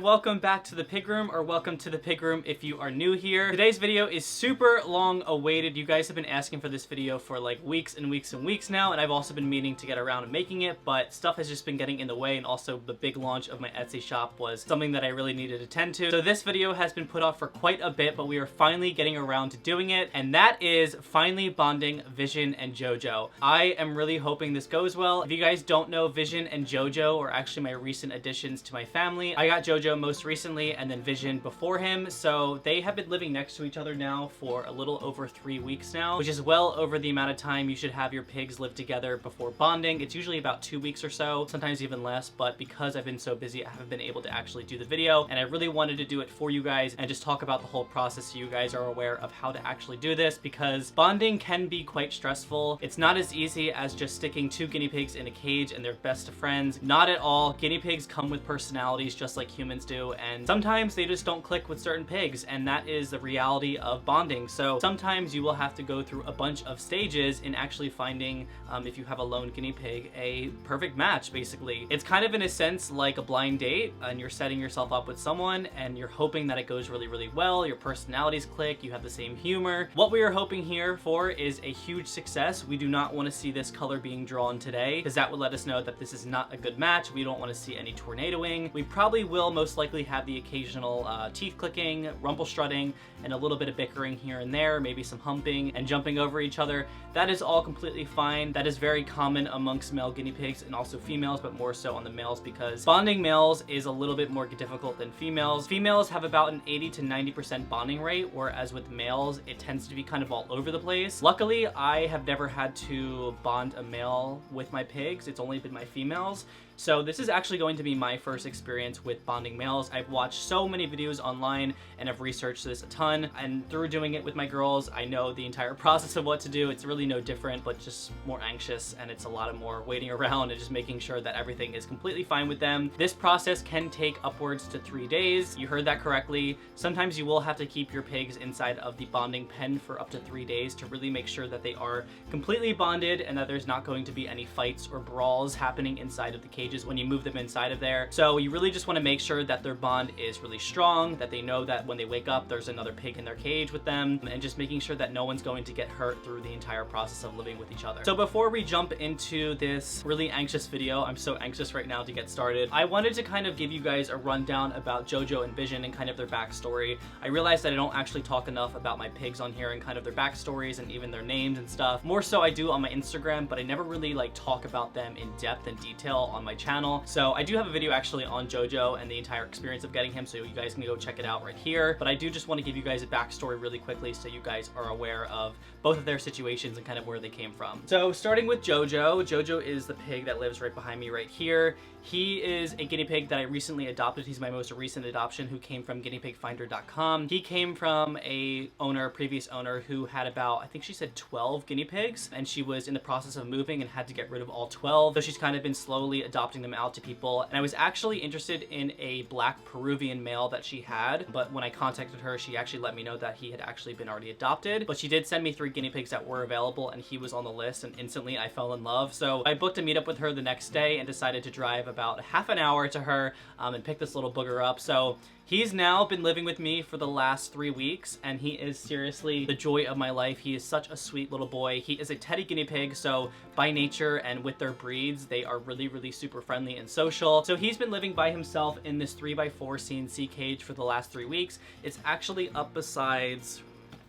and welcome back to the pig room, or welcome to the pig room if you are new here. Today's video is super long awaited. You guys have been asking for this video for like weeks and weeks and weeks now, and I've also been meaning to get around to making it, but stuff has just been getting in the way, and also the big launch of my Etsy shop was something that I really needed to tend to. So this video has been put off for quite a bit, but we are finally getting around to doing it, and that is finally bonding Vision and Jojo. I am really hoping this goes well. If you guys don't know, Vision and Jojo are actually my recent additions to my family. I got Jojo most recently and then Vision before him, so they have been living next to each other now for a little over 3 weeks now, which is well over the amount of time you should have your pigs live together before bonding. It's usually about 2 weeks or so, sometimes even less, but because I've been so busy, I haven't been able to actually do the video, and I really wanted to do it for you guys and just talk about the whole process so you guys are aware of how to actually do this, because bonding can be quite stressful. It's not as easy as just sticking 2 guinea pigs in a cage and they're best of friends. Not at all. Guinea pigs come with personalities just like humans do, and sometimes they just don't click with certain pigs, and that is the reality of bonding. So sometimes you will have to go through a bunch of stages in actually finding, if you have a lone guinea pig, a perfect match. Basically, it's kind of in a sense like a blind date, and you're setting yourself up with someone and you're hoping that it goes really, really well. Your personalities click, you have the same humor. What we are hoping here for is a huge success. We do not want to see this color being drawn today, because that would let us know that this is not a good match. We don't want to see any tornadoing. We probably will most likely have the occasional teeth clicking, rumple strutting, and a little bit of bickering here and there, maybe some humping and jumping over each other. That is all completely fine. That is very common amongst male guinea pigs and also females, but more so on the males, because bonding males is a little bit more difficult than females. Females have about an 80 to 90% bonding rate, whereas with males, it tends to be kind of all over the place. Luckily, I have never had to bond a male with my pigs. It's only been my females. So this is actually going to be my first experience with bonding males. I've watched so many videos online and I've researched this a ton, and through doing it with my girls, I know the entire process of what to do. It's really no different, but just more anxious, and it's a lot of more waiting around and just making sure that everything is completely fine with them. This process can take upwards to 3 days. You heard that correctly. Sometimes you will have to keep your pigs inside of the bonding pen for up to 3 days to really make sure that they are completely bonded and that there's not going to be any fights or brawls happening inside of the cage when you move them inside of there. So you really just want to make sure that their bond is really strong, that they know that when they wake up there's another pig in their cage with them, and just making sure that no one's going to get hurt through the entire process of living with each other. So before we jump into this really anxious video, I'm so anxious right now to get started, I wanted to kind of give you guys a rundown about Jojo and Vision and kind of their backstory. I realized that I don't actually talk enough about my pigs on here and kind of their backstories and even their names and stuff. More so I do on my Instagram, but I never really like talk about them in depth and detail on my channel. So I do have a video actually on Jojo and the entire experience of getting him, so you guys can go check it out right here. But I do just want to give you guys a backstory really quickly so you guys are aware of both of their situations and kind of where they came from. So starting with Jojo, Jojo is the pig that lives right behind me right here. He is a guinea pig that I recently adopted. He's my most recent adoption, who came from guineapigfinder.com. He came from a previous owner who had about, I think she said 12 guinea pigs, and she was in the process of moving and had to get rid of all 12. So she's kind of been slowly adopting them out to people. And I was actually interested in a black Peruvian male that she had, but when I contacted her, she actually let me know that he had actually been already adopted. But she did send me 3 guinea pigs that were available, and he was on the list, and instantly I fell in love. So I booked a meetup with her the next day and decided to drive about half an hour to her and pick this little booger up. So he's now been living with me for the last 3 weeks, and he is seriously the joy of my life. He is such a sweet little boy. He is a teddy guinea pig, so by nature and with their breeds, they are really, really super friendly and social. So he's been living by himself in this 3x4 CNC cage for the last 3 weeks. It's actually up besides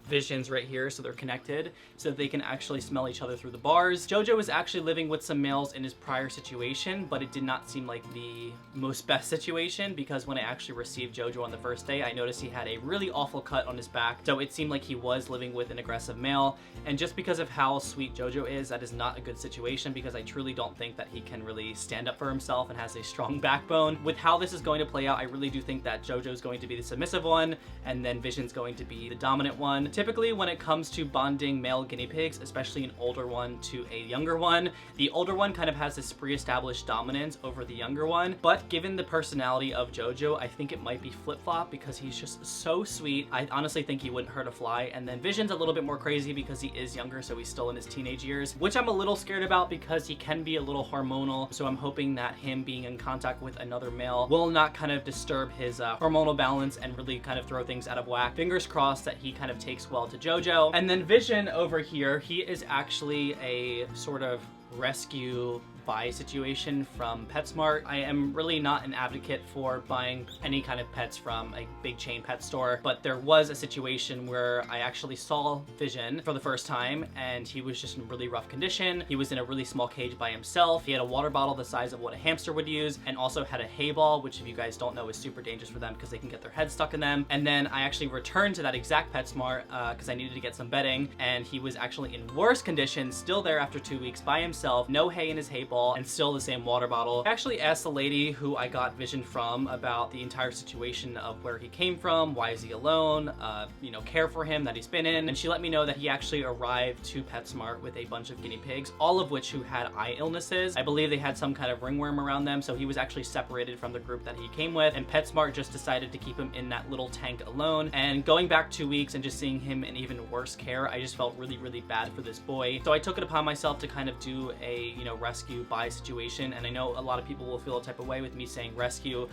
Vision's right here, so they're connected so they can actually smell each other through the bars. Jojo was actually living with some males in his prior situation, but it did not seem like the most best situation, because when I actually received Jojo on the first day, I noticed he had a really awful cut on his back, so it seemed like he was living with an aggressive male. And just because of how sweet Jojo is, that is not a good situation, because I truly don't think that he can really stand up for himself and has a strong backbone. With how this is going to play out, I really do think that Jojo is going to be the submissive one, and then Vision's going to be the dominant one. typically when it comes to bonding male guinea pigs, especially an older one to a younger one, the older one kind of has this pre-established dominance over the younger one. But given the personality of Jojo, I think it might be flip-flop because he's just so sweet. I honestly think he wouldn't hurt a fly. And then Vision's a little bit more crazy because he is younger, so he's still in his teenage years, which I'm a little scared about because he can be a little hormonal. So I'm hoping that him being in contact with another male will not kind of disturb his hormonal balance and really kind of throw things out of whack. Fingers crossed that he kind of takes well to Jojo. And then Vision over here, he is actually a sort of rescue buy situation from PetSmart. I am really not an advocate for buying any kind of pets from a big chain pet store, but there was a situation where I actually saw Vision for the first time and he was just in really rough condition. He was in a really small cage by himself. He had a water bottle the size of what a hamster would use and also had a hay ball, which if you guys don't know is super dangerous for them because they can get their heads stuck in them. And then I actually returned to that exact PetSmart because I needed to get some bedding, and he was actually in worse condition, still there after 2 weeks by himself, no hay in his hay ball, and still the same water bottle. I actually asked the lady who I got Vision from about the entire situation of where he came from, why is he alone, you know, care for him that he's been in, and she let me know that he actually arrived to PetSmart with a bunch of guinea pigs, all of which who had eye illnesses. I believe they had some kind of ringworm around them, so he was actually separated from the group that he came with, and PetSmart just decided to keep him in that little tank alone. And going back 2 weeks and just seeing him in even worse care, I just felt really, really bad for this boy. So I took it upon myself to kind of do a, you know, rescue buy situation, and I know a lot of people will feel a type of way with me saying rescue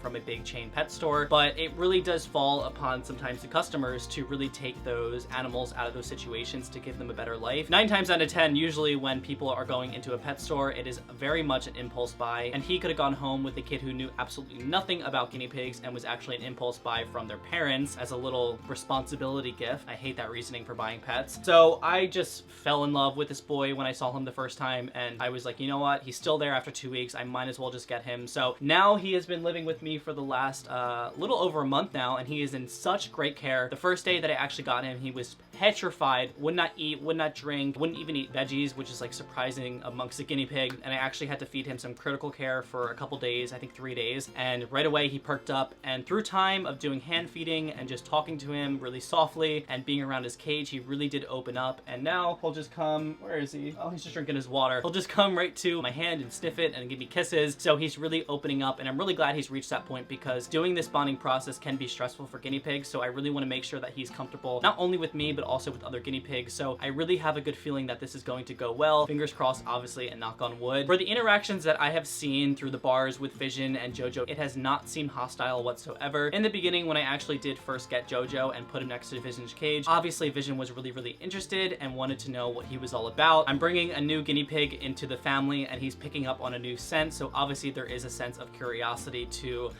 from a big chain pet store, but it really does fall upon sometimes the customers to really take those animals out of those situations to give them a better life. 9 times out of 10, usually when people are going into a pet store, it is very much an impulse buy, and he could have gone home with a kid who knew absolutely nothing about guinea pigs and was actually an impulse buy from their parents as a little responsibility gift. I hate that reasoning for buying pets. So I just fell in love with this boy when I saw him the first time, and I was like, you know what, he's still there after 2 weeks, I might as well just get him. So now he has been living with me for the last little over a month now, and he is in such great care. The first day that I actually got him, he was petrified, would not eat, would not drink, wouldn't even eat veggies, which is like surprising amongst a guinea pig. And I actually had to feed him some critical care for a couple days, I think 3 days, and right away he perked up. And through time of doing hand feeding and just talking to him really softly and being around his cage, he really did open up. And now he'll just come, where is he? Oh, he's just drinking his water. He'll just come right to my hand and sniff it and give me kisses. So he's really opening up, and I'm really glad he's reached that point because doing this bonding process can be stressful for guinea pigs. So I really want to make sure that he's comfortable, not only with me, but also with other guinea pigs. So I really have a good feeling that this is going to go well. Fingers crossed, obviously, and knock on wood. For the interactions that I have seen through the bars with Vision and Jojo, it has not seemed hostile whatsoever. In the beginning, when I actually did first get Jojo and put him next to Vision's cage, obviously Vision was really, really interested and wanted to know what he was all about. I'm bringing a new guinea pig into the family, and he's picking up on a new scent, so obviously there is a sense of curiosity to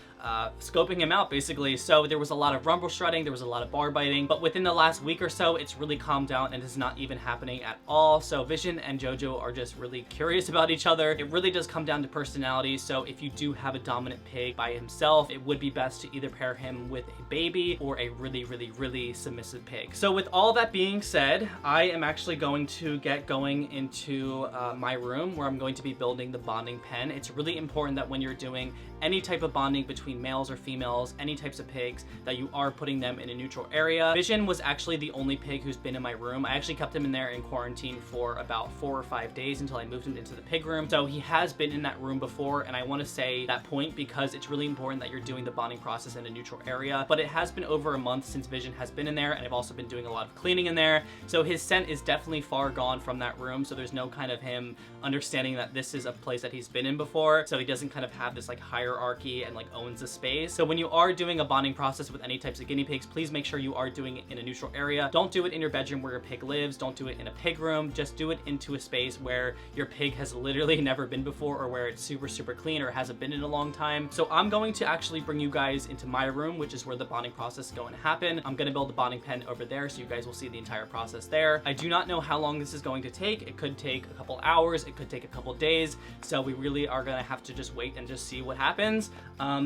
scoping him out, basically. So there was a lot of rumble strutting, there was a lot of bar biting, but within the last week or so, it's really calmed down and is not even happening at all. So Vision and Jojo are just really curious about each other. It really does come down to personality. So if you do have a dominant pig by himself, it would be best to either pair him with a baby or a really, really, really submissive pig. So with all that being said, I am actually going to get going into my room where I'm going to be building the bonding pen. It's really important that when you're doing any type of bonding between males or females, any types of pigs, that you are putting them in a neutral area. Vision was actually the only pig who's been in my room. I actually kept him in there in quarantine for about 4 or 5 days until I moved him into the pig room. So he has been in that room before, and I want to say that point because it's really important that you're doing the bonding process in a neutral area. But it has been over a month since Vision has been in there, and I've also been doing a lot of cleaning in there. So his scent is definitely far gone from that room. So there's no kind of him understanding that this is a place that he's been in before. So he doesn't kind of have this like hierarchy and like owns the space. So when you are doing a bonding process with any types of guinea pigs, please make sure you are doing it in a neutral area. Don't do it in your bedroom where your pig lives. Don't do it in a pig room. Just do it into a space where your pig has literally never been before, or where it's super, super clean or hasn't been in a long time. So I'm going to actually bring you guys into my room, which is where the bonding process is going to happen. I'm going to build the bonding pen over there so you guys will see the entire process there. I do not know how long this is going to take. It could take a couple hours. It could take a couple days. So we really are going to have to just wait and just see what happens.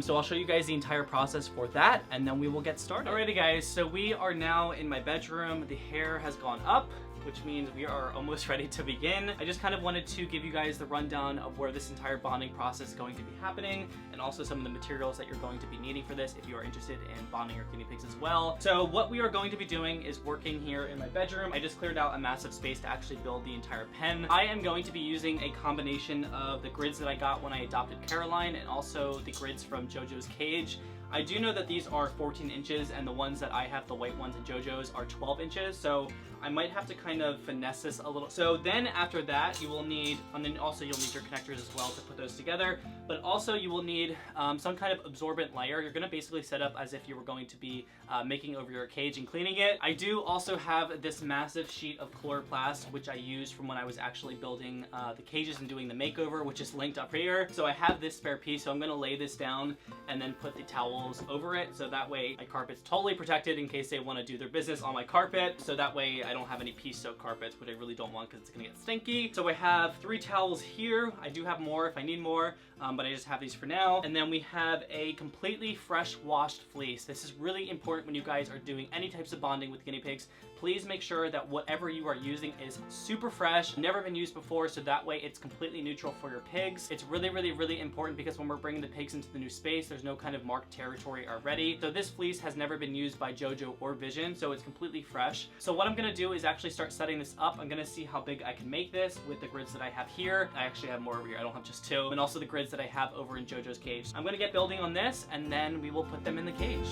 So I'll show you guys the entire process for that, and then we will get started. Alrighty guys, so we are now in my bedroom. The hair has gone up. which means we are almost ready to begin. I just kind of wanted to give you guys the rundown of where this entire bonding process is going to be happening, and also some of the materials that you're going to be needing for this if you are interested in bonding your guinea pigs as well. So what we are going to be doing is working here in my bedroom. I just cleared out a massive space to actually build the entire pen. I am going to be using a combination of the grids that I got when I adopted Caroline and also the grids from Jojo's cage. I do know that these are 14 inches and the ones that I have, the white ones in Jojo's, are 12 inches. So I might have to kind of finesse this a little. So then after that, you will need, and then also you'll need your connectors as well to put those together. But also you will need some kind of absorbent layer. You're gonna basically set up as if you were going to be making over your cage and cleaning it. I do also have this massive sheet of chloroplast, which I used from when I was actually building the cages and doing the makeover, which is linked up here. So I have this spare piece, so I'm gonna lay this down and then put the towels over it, so that way my carpet's totally protected in case they want to do their business on my carpet. So that way I don't have any pea-soaked carpets, which I really don't want because it's gonna get stinky. So I have 3 towels here. I do have more if I need more, but I just have these for now. And then we have a completely fresh washed fleece. This is really important when you guys are doing any types of bonding with guinea pigs. Please make sure that whatever you are using is super fresh, never been used before, so that way it's completely neutral for your pigs. It's really, really, really important because when we're bringing the pigs into the new space, there's no kind of marked territory already. So this fleece has never been used by Jojo or Vision, so it's completely fresh. So what I'm gonna do is actually start setting this up. I'm gonna see how big I can make this with the grids that I have here. I actually have more over here, I don't have just 2. And also the grids that I have over in Jojo's cage. I'm gonna get building on this and then we will put them in the cage.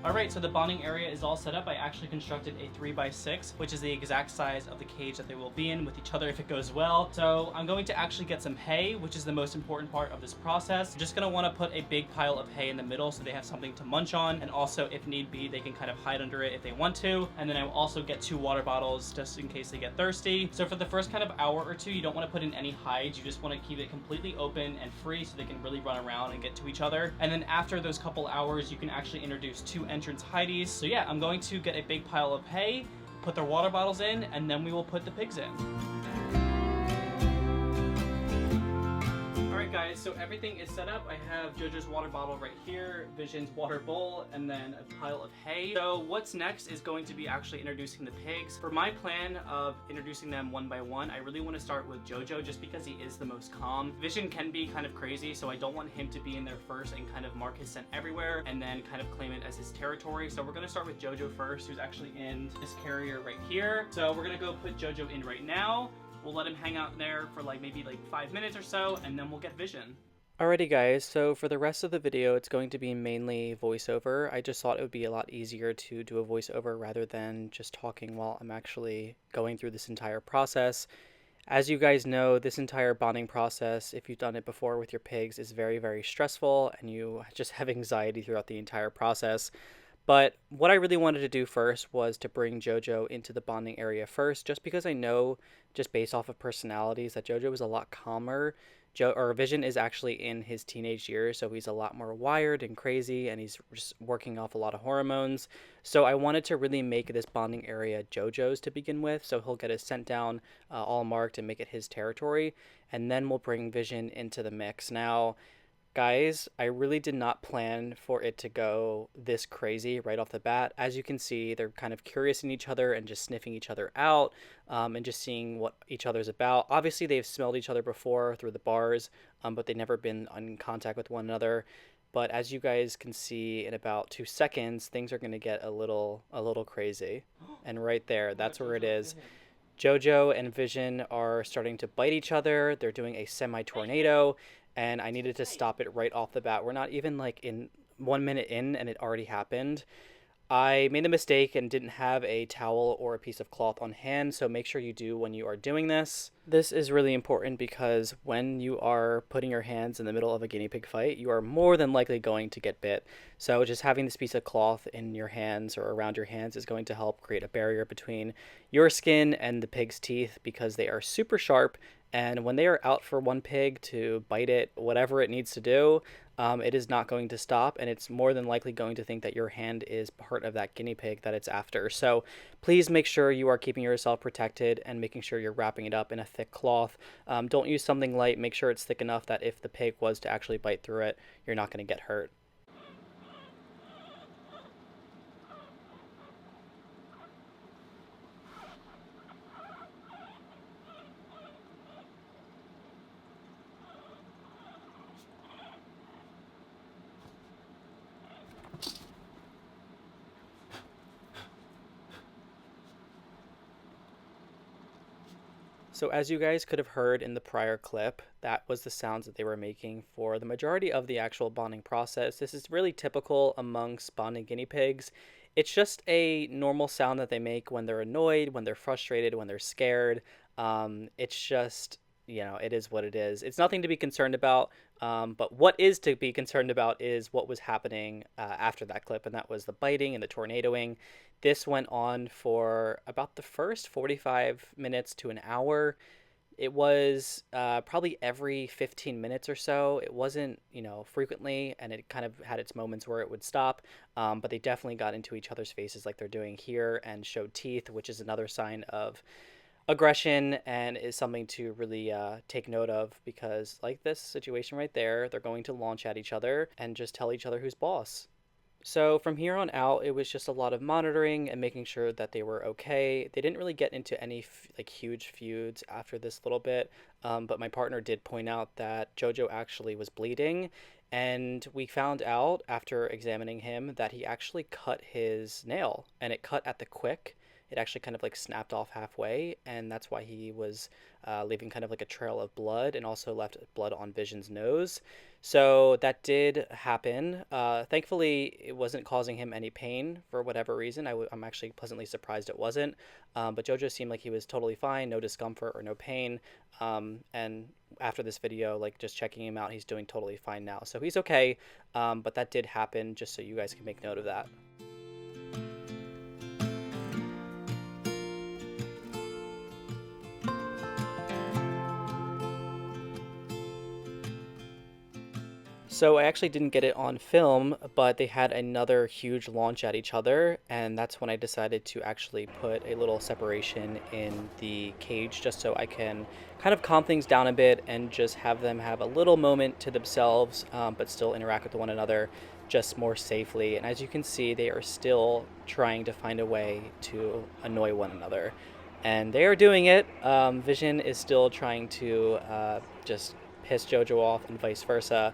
Alright, so the bonding area is all set up. I actually constructed a 3x6, which is the exact size of the cage that they will be in with each other if it goes well. So I'm going to actually get some hay, which is the most important part of this process. I'm just going to want to put a big pile of hay in the middle so they have something to munch on, and also if need be they can kind of hide under it if they want to. And then I will also get 2 water bottles just in case they get thirsty. So for the first kind of hour or 2, you don't want to put in any hides. You just want to keep it completely open and free so they can really run around and get to each other. And then after those couple hours, you can actually introduce 2 entrance hideys. So yeah, I'm going to get a big pile of hay, put their water bottles in, and then we will put the pigs in. Alright guys, so everything is set up. I have Jojo's water bottle right here, Vision's water bowl, and then a pile of hay. So what's next is going to be actually introducing the pigs. For my plan of introducing them one by one, I really want to start with Jojo just because he is the most calm. Vision can be kind of crazy, so I don't want him to be in there first and kind of mark his scent everywhere and then kind of claim it as his territory. So we're going to start with Jojo first, who's actually in this carrier right here. So we're going to go put Jojo in right now. We'll let him hang out there for maybe 5 minutes or so, and then we'll get Vision. Alrighty guys, so for the rest of the video, it's going to be mainly voiceover. I just thought it would be a lot easier to do a voiceover rather than just talking while I'm actually going through this entire process. As you guys know, this entire bonding process, if you've done it before with your pigs, is very, very stressful, and you just have anxiety throughout the entire process. But what I really wanted to do first was to bring Jojo into the bonding area first, just because I know, just based off of personalities, that Jojo is a lot calmer. Vision is actually in his teenage years, so he's a lot more wired and crazy, and he's just working off a lot of hormones. So I wanted to really make this bonding area Jojo's to begin with, so he'll get his scent down all marked and make it his territory, and then we'll bring Vision into the mix. Now, guys, I really did not plan for it to go this crazy right off the bat. As you can see, they're kind of curious in each other and just sniffing each other out and just seeing what each other's about. Obviously, they've smelled each other before through the bars, but they've never been in contact with one another. But as you guys can see, in about 2 seconds, things are going to get a little crazy. And right there, that's where it is. Jojo and Vision are starting to bite each other. They're doing a semi-tornado. And I needed to stop it right off the bat. We're not even in 1 minute in and it already happened. I made a mistake and didn't have a towel or a piece of cloth on hand, so make sure you do when you are doing this. This is really important because when you are putting your hands in the middle of a guinea pig fight, you are more than likely going to get bit. So just having this piece of cloth in your hands or around your hands is going to help create a barrier between your skin and the pig's teeth because they are super sharp. And when they are out for one pig to bite it, whatever it needs to do, it is not going to stop, and it's more than likely going to think that your hand is part of that guinea pig that it's after. So please make sure you are keeping yourself protected and making sure you're wrapping it up in a thick cloth. Don't use something light. Make sure it's thick enough that if the pig was to actually bite through it, you're not going to get hurt. So as you guys could have heard in the prior clip, that was the sounds that they were making for the majority of the actual bonding process. This is really typical amongst bonding guinea pigs. It's just a normal sound that they make when they're annoyed, when they're frustrated, when they're scared. It's just, you know, it is what it is. It's nothing to be concerned about. But what is to be concerned about is what was happening after that clip, and that was the biting and the tornadoing. This went on for about the first 45 minutes to an hour. It was probably every 15 minutes or so. It wasn't, you know, frequently, and it kind of had its moments where it would stop. But they definitely got into each other's faces like they're doing here and showed teeth, which is another sign of aggression and is something to really take note of, because like this situation right there, they're going to launch at each other and just tell each other who's boss. So from here on out, it was just a lot of monitoring and making sure that they were okay. They didn't really get into any like huge feuds after this little bit, but my partner did point out that Jojo actually was bleeding, and we found out after examining him that he actually cut his nail, and it cut at the quick. It actually kind of like snapped off halfway, and that's why he was leaving kind of like a trail of blood, and also left blood on Vision's nose. So that did happen. Thankfully, it wasn't causing him any pain for whatever reason. I'm actually pleasantly surprised it wasn't. But Jojo seemed like he was totally fine, no discomfort or no pain. And after this video, like just checking him out, he's doing totally fine now. So he's okay, but that did happen, just so you guys can make note of that. So I actually didn't get it on film, but they had another huge launch at each other, and that's when I decided to actually put a little separation in the cage, just so I can kind of calm things down a bit and just have them have a little moment to themselves, but still interact with one another just more safely. And as you can see, they are still trying to find a way to annoy one another, and they are doing it. Vision is still trying to just piss Jojo off and vice versa.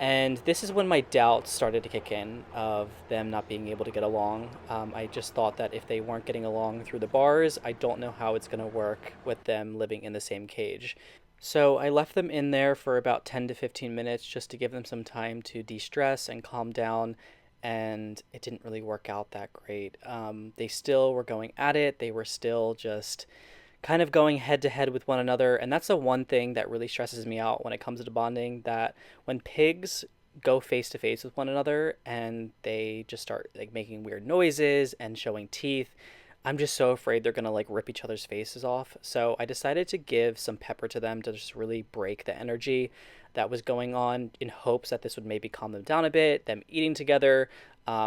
And this is when my doubts started to kick in of them not being able to get along. I just thought that if they weren't getting along through the bars, I don't know how it's going to work with them living in the same cage. So I left them in there for about 10 to 15 minutes just to give them some time to de-stress and calm down, and it didn't really work out that great. They still were going at it. They were still just kind of going head to head with one another. And that's the one thing that really stresses me out when it comes to bonding, that when pigs go face to face with one another and they just start like making weird noises and showing teeth, I'm just so afraid they're gonna like rip each other's faces off. So I decided to give some pepper to them to just really break the energy that was going on, in hopes that this would maybe calm them down a bit, them eating together.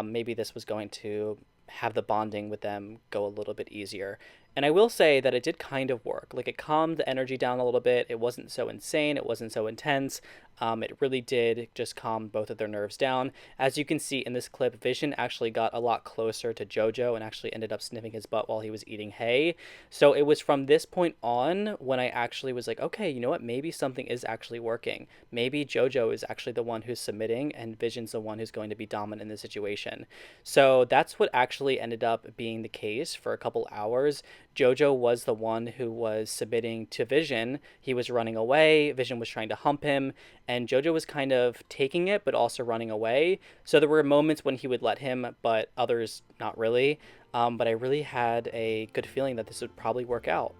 Maybe this was going to have the bonding with them go a little bit easier. And I will say that it did kind of work. Like, it calmed the energy down a little bit. It wasn't so insane. It wasn't so intense. It really did just calm both of their nerves down. As you can see in this clip, Vision actually got a lot closer to Jojo and actually ended up sniffing his butt while he was eating hay. So it was from this point on when I actually was like, okay, you know what? Maybe something is actually working. Maybe Jojo is actually the one who's submitting and Vision's the one who's going to be dominant in the situation. So that's what actually ended up being the case for a couple hours. Jojo was the one who was submitting to Vision. He was running away. Vision was trying to hump him, and Jojo was kind of taking it, but also running away. So there were moments when he would let him, but others not really. But I really had a good feeling that this would probably work out.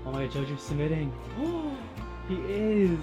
Oh my god, Jojo's submitting. Oh, he is.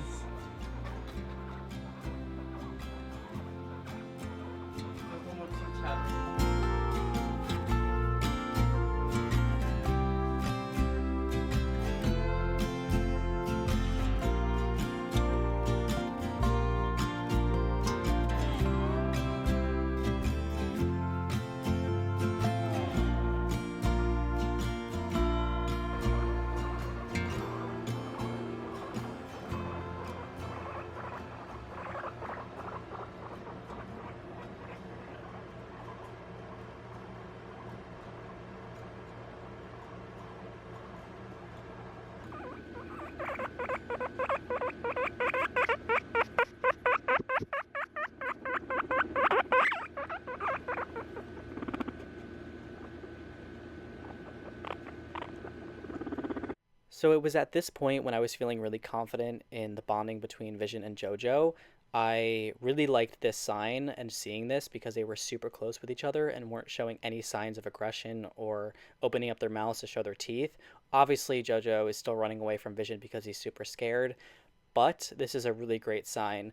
So it was at this point when I was feeling really confident in the bonding between Vision and Jojo. I really liked this sign and seeing this because they were super close with each other and weren't showing any signs of aggression or opening up their mouths to show their teeth. Obviously, Jojo is still running away from Vision because he's super scared, but this is a really great sign.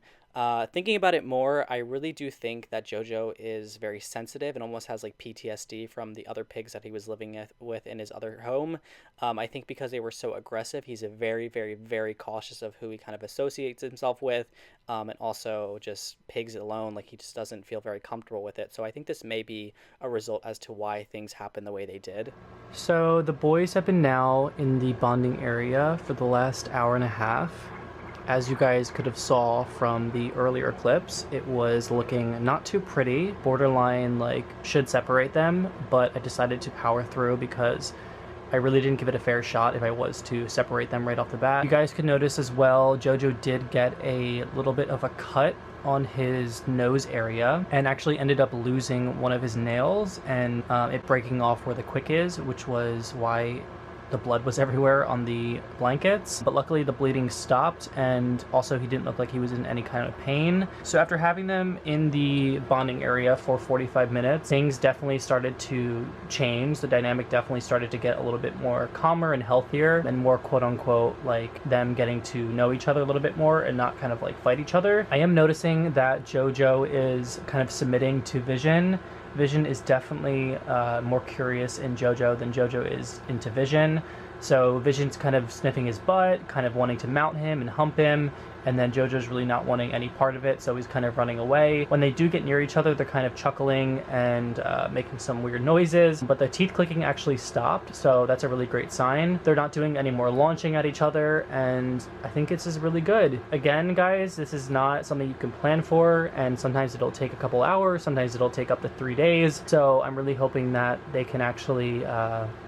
Thinking about it more, I really do think that Jojo is very sensitive and almost has like PTSD from the other pigs that he was living with in his other home. I think because they were so aggressive, he's a very, very, very cautious of who he kind of associates himself with, and also just pigs alone, like he just doesn't feel very comfortable with it. So I think this may be a result as to why things happen the way they did. So the boys have been now in the bonding area for the last hour and a half. As you guys could have saw from the earlier clips, it was looking not too pretty, borderline like should separate them, but I decided to power through because I really didn't give it a fair shot if I was to separate them right off the bat. You guys could notice as well, Jojo did get a little bit of a cut on his nose area and actually ended up losing one of his nails and it breaking off where the quick is, which was why the blood was everywhere on the blankets, but luckily the bleeding stopped and also he didn't look like he was in any kind of pain. So after having them in the bonding area for 45 minutes, things definitely started to change. The dynamic definitely started to get a little bit more calmer and healthier and more quote unquote like them getting to know each other a little bit more and not kind of like fight each other. I am noticing that Jojo is kind of submitting to Vision. Vision is definitely more curious in Jojo than Jojo is into Vision. So Vision's kind of sniffing his butt, kind of wanting to mount him and hump him, and then Jojo's really not wanting any part of it, so he's kind of running away. When they do get near each other, they're kind of chuckling and making some weird noises, but the teeth clicking actually stopped, so that's a really great sign. They're not doing any more launching at each other, and I think this is really good. Again, guys, this is not something you can plan for, and sometimes it'll take a couple hours, sometimes it'll take up to 3 days, so I'm really hoping that they can actually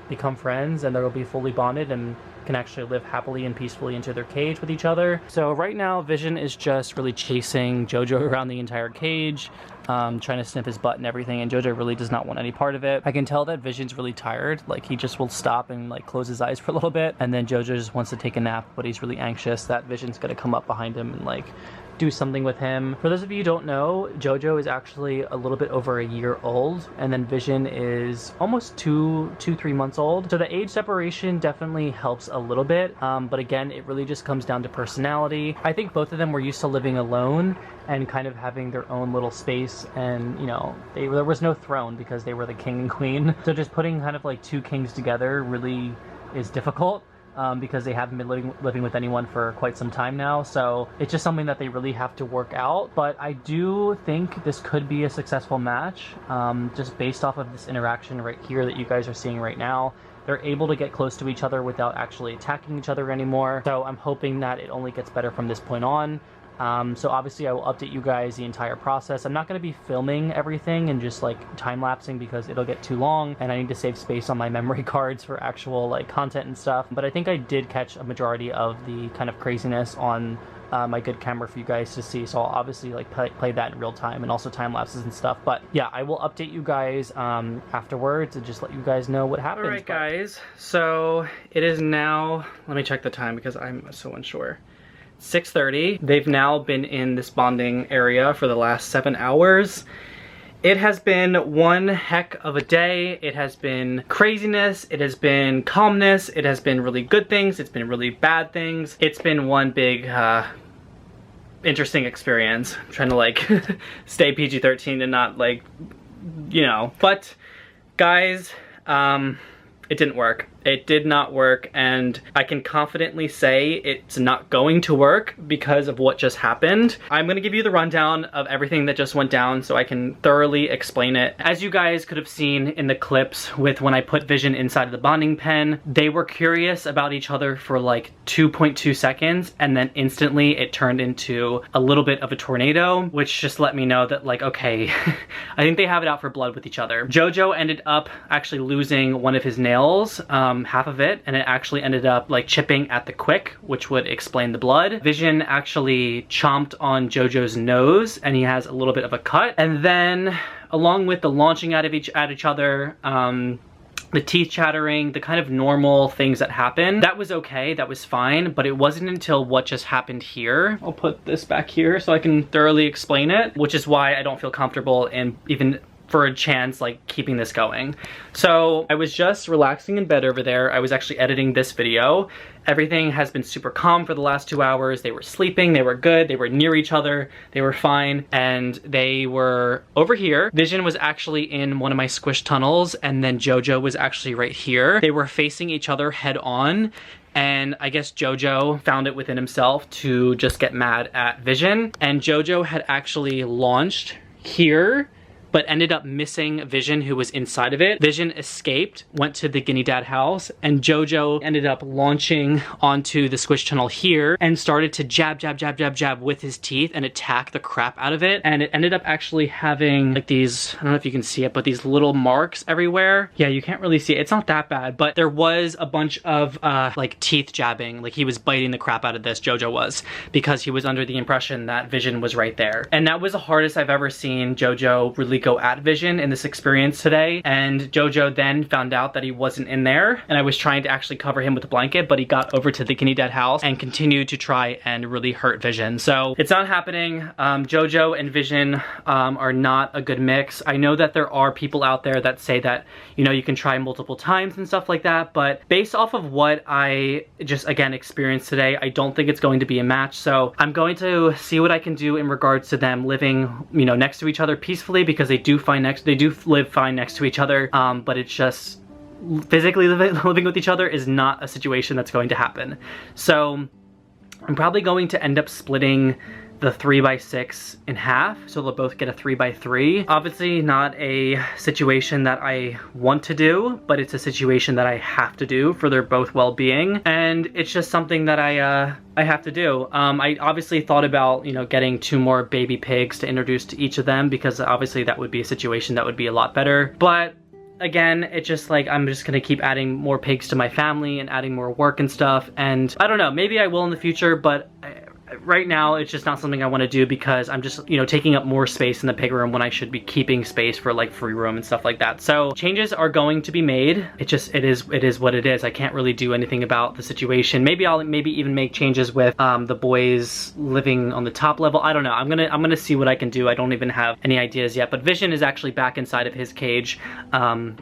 become friends and they'll be fully bonded and can actually live happily and peacefully into their cage with each other. So right now Vision is just really chasing Jojo around the entire cage, trying to sniff his butt and everything, and Jojo really does not want any part of it. I can tell that Vision's really tired, like he just will stop and like close his eyes for a little bit, and then Jojo just wants to take a nap, but he's really anxious that Vision's gonna come up behind him and like do something with him. For those of you who don't know, Jojo is actually a little bit over a year old, and then Vision is almost 3 months old. So the age separation definitely helps a little bit, but again, it really just comes down to personality. I think both of them were used to living alone and kind of having their own little space, and you know, there was no throne because they were the king and queen. So just putting kind of like two kings together really is difficult. Because they haven't been living with anyone for quite some time now, so it's just something that they really have to work out. But I do think this could be a successful match, just based off of this interaction right here that you guys are seeing right now. They're able to get close to each other without actually attacking each other anymore, so I'm hoping that it only gets better from this point on. So obviously I will update you guys the entire process. I'm not going to be filming everything and just like time-lapsing because it'll get too long and I need to save space on my memory cards for actual like content and stuff. But I think I did catch a majority of the kind of craziness on my good camera for you guys to see, so I'll obviously like play that in real time and also time lapses and stuff. But yeah, I will update you guys afterwards and just let you guys know what happens. Alright guys, so it is now, let me check the time because I'm so unsure. 6:30. They've now been in this bonding area for the last 7 hours. It has been one heck of a day. It has been craziness, it has been calmness, it has been really good things, it's been really bad things. It's been one big interesting experience. I'm trying to like stay PG-13 and not like, you know. But guys, it didn't work. It did not work, and I can confidently say it's not going to work because of what just happened. I'm gonna give you the rundown of everything that just went down so I can thoroughly explain it. As you guys could have seen in the clips with when I put Vision inside of the bonding pen, they were curious about each other for like 2.2 seconds, and then instantly it turned into a little bit of a tornado, which just let me know that like, okay, I think they have it out for blood with each other. Jojo ended up actually losing one of his nails, half of it, and it actually ended up like chipping at the quick, which would explain the blood. Vision actually chomped on Jojo's nose and he has a little bit of a cut. And then along with the launching out of each other, the teeth chattering, the kind of normal things that happen, that was okay, that was fine, but it wasn't until what just happened here. I'll put this back here so I can thoroughly explain it, which is why I don't feel comfortable in even for a chance like keeping this going. So I was just relaxing in bed over there. I was actually editing this video. Everything has been super calm for the last 2 hours. They were sleeping, they were good, they were near each other, they were fine, and they were over here. Vision was actually in one of my squish tunnels, and then Jojo was actually right here. They were facing each other head on, and I guess Jojo found it within himself to just get mad at Vision, and Jojo had actually launched here, but ended up missing Vision, who was inside of it. Vision escaped, went to the Guinea dad house, and Jojo ended up launching onto the squish tunnel here and started to jab, jab, jab, jab, jab with his teeth and attack the crap out of it. And it ended up actually having like these, I don't know if you can see it, but these little marks everywhere. Yeah, you can't really see it. It's not that bad, but there was a bunch of like teeth jabbing. Like he was biting the crap out of this, Jojo was, because he was under the impression that Vision was right there. And that was the hardest I've ever seen Jojo really go at Vision in this experience today. And Jojo then found out that he wasn't in there, and I was trying to actually cover him with a blanket, but he got over to the Guinea dad house and continued to try and really hurt Vision. So it's not happening. Jojo and Vision are not a good mix. I know that there are people out there that say that, you know, you can try multiple times and stuff like that, but based off of what I just again experienced today, I don't think it's going to be a match. So I'm going to see what I can do in regards to them living, you know, next to each other peacefully, because they do live fine next to each other, but it's just physically living with each other is not a situation that's going to happen. So I'm probably going to end up splitting the 3x6 in half, so they'll both get a 3x3. Obviously not a situation that I want to do, but it's a situation that I have to do for their both well-being, and it's just something that I have to do. I obviously thought about, you know, getting 2 more baby pigs to introduce to each of them, because obviously that would be a situation that would be a lot better, but again, it's just like, I'm just gonna keep adding more pigs to my family and adding more work and stuff, and I don't know, maybe I will in the future, but right now it's just not something I want to do, because I'm just, you know, taking up more space in the pig room when I should be keeping space for like free room and stuff like that. So changes are going to be made. It is what it is. I can't really do anything about the situation. Maybe I'll even make changes with the boys living on the top level. I don't know. I'm gonna see what I can do. I don't even have any ideas yet, but Vision is actually back inside of his cage, kind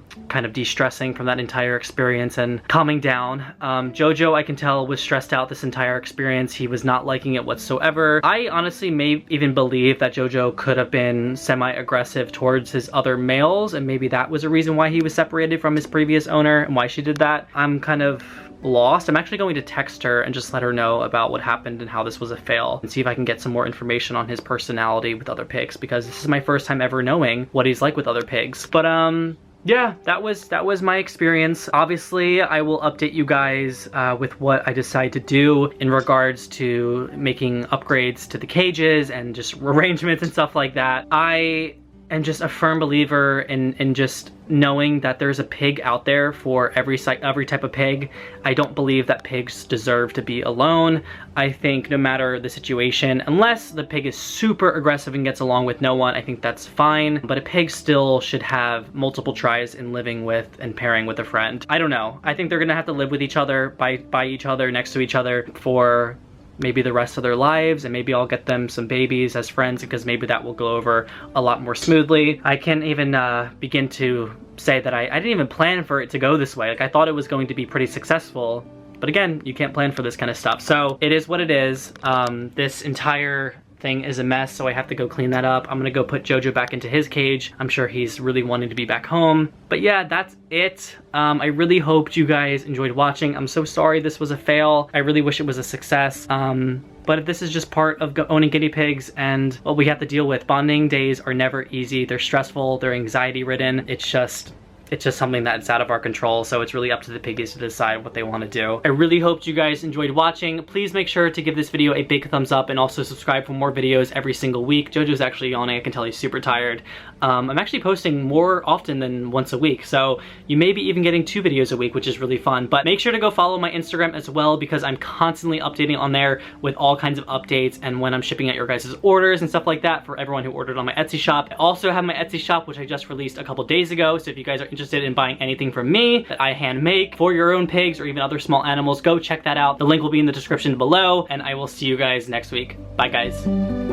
of de-stressing from that entire experience and calming down. Jojo, I can tell, was stressed out this entire experience. He was not liking it whatsoever. I honestly may even believe that Jojo could have been semi-aggressive towards his other males, and maybe that was a reason why he was separated from his previous owner and why she did that. I'm kind of lost. I'm actually going to text her and just let her know about what happened and how this was a fail, and see if I can get some more information on his personality with other pigs, because this is my first time ever knowing what he's like with other pigs. But yeah, that was my experience. Obviously, I will update you guys with what I decide to do in regards to making upgrades to the cages and just arrangements and stuff like that. I am just a firm believer in just knowing that there's a pig out there for every type of pig. I don't believe that pigs deserve to be alone. I think no matter the situation, unless the pig is super aggressive and gets along with no one, I think that's fine. But a pig still should have multiple tries in living with and pairing with a friend. I don't know. I think they're gonna have to live with each other, by each other, next to each other for maybe the rest of their lives, and maybe I'll get them some babies as friends, because maybe that will go over a lot more smoothly. I can't even begin to say that I didn't even plan for it to go this way. Like, I thought it was going to be pretty successful, but again, you can't plan for this kind of stuff. So it is what it is. This entire thing is a mess, so I have to go clean that up. I'm gonna go put Jojo back into his cage. I'm sure he's really wanting to be back home. But yeah, that's it. I really hoped you guys enjoyed watching. I'm so sorry this was a fail. I really wish it was a success. But this is just part of owning guinea pigs and what we have to deal with. Bonding days are never easy. They're stressful, they're anxiety ridden. It's just something that's out of our control, so it's really up to the piggies to decide what they want to do. I really hoped you guys enjoyed watching. Please make sure to give this video a big thumbs up and also subscribe for more videos every single week. Jojo's actually yawning. I can tell he's super tired. I'm actually posting more often than once a week, so you may be even getting 2 videos a week, which is really fun. But make sure to go follow my Instagram as well, because I'm constantly updating on there with all kinds of updates and when I'm shipping out your guys' orders and stuff like that for everyone who ordered on my Etsy shop. I also have my Etsy shop, which I just released a couple days ago, so if you guys are interested in buying anything from me that I hand make for your own pigs or even other small animals, go check that out. The link will be in the description below, and I will see you guys next week. Bye guys.